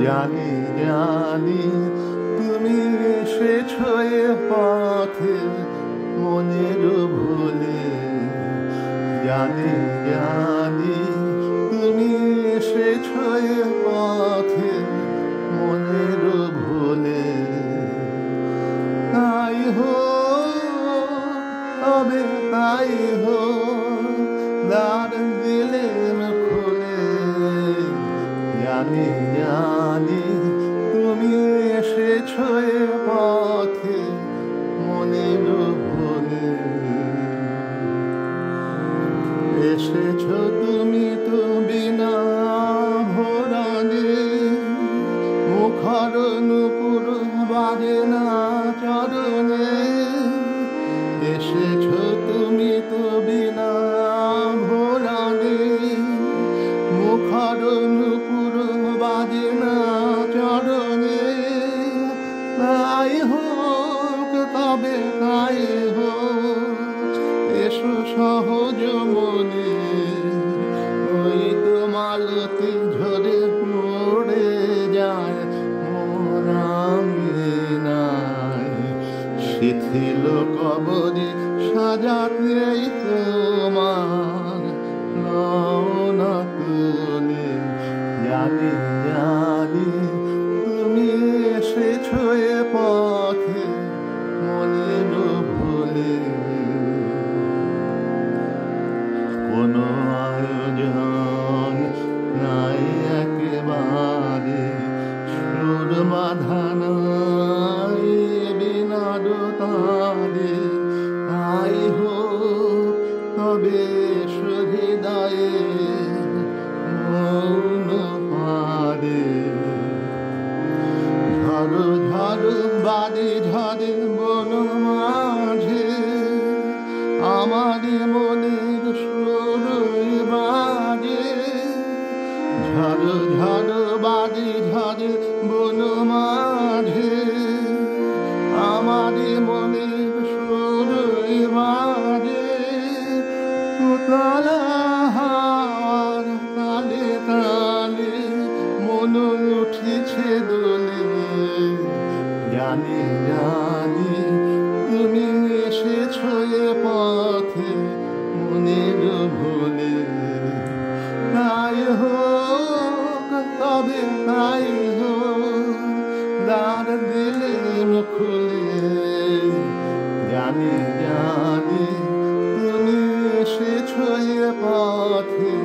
জানি জানি তুমি এসেছো এ পথে মনের ভুলে। জানি জানি তুমি এসেছো এ পথে মনের ভুলে। তাই হোক তবে তাই হোক দ্বার দিলেন খুলে। জানি জানি তুমি এসেছো এ পথে মনের ভুলে। এসেছো তুমি তো বিনা ভোরানে, মুখর নূপুর বাজে না চরণে। এসেছো তুমি তো বিনা ভোরানে, মুখর নূপুর বাজে না চরণে। তাই হোক তবে তাই হোক এসো সহজ মনে। ওই তো মালতী ঝরে পড়ে যায় মোরামি নাই। শিথিল কবরে সাজাতে তোমার লওনা তুলে। জানি জানি তুমি এসেছো এ পথে মনের ভুলে। কোনো আয়োজন নাই একেবারে, সুর বাঁধা নাই বিনাদ তারে। তাই হোক তবে হৃদয়ে মৌন পারে। ঝড় ঝড় বাদে ঝড়ে বন মাঝে, আমার মনের সুর বাজে। ঝড় ঝড় বাদে ঝড়ে বন মাঝে, আমার মনের সুর বাজে। উতলা হাওয়ার তালে তালে মন উঠেছে দোলে। জানি জানি তুমি এসেছো এ পথে মনের ভুলে। তাই হোক তবে তাই হোক দ্বার দিলেন খুলে। জানি জানি তুমি এসেছো এ পথে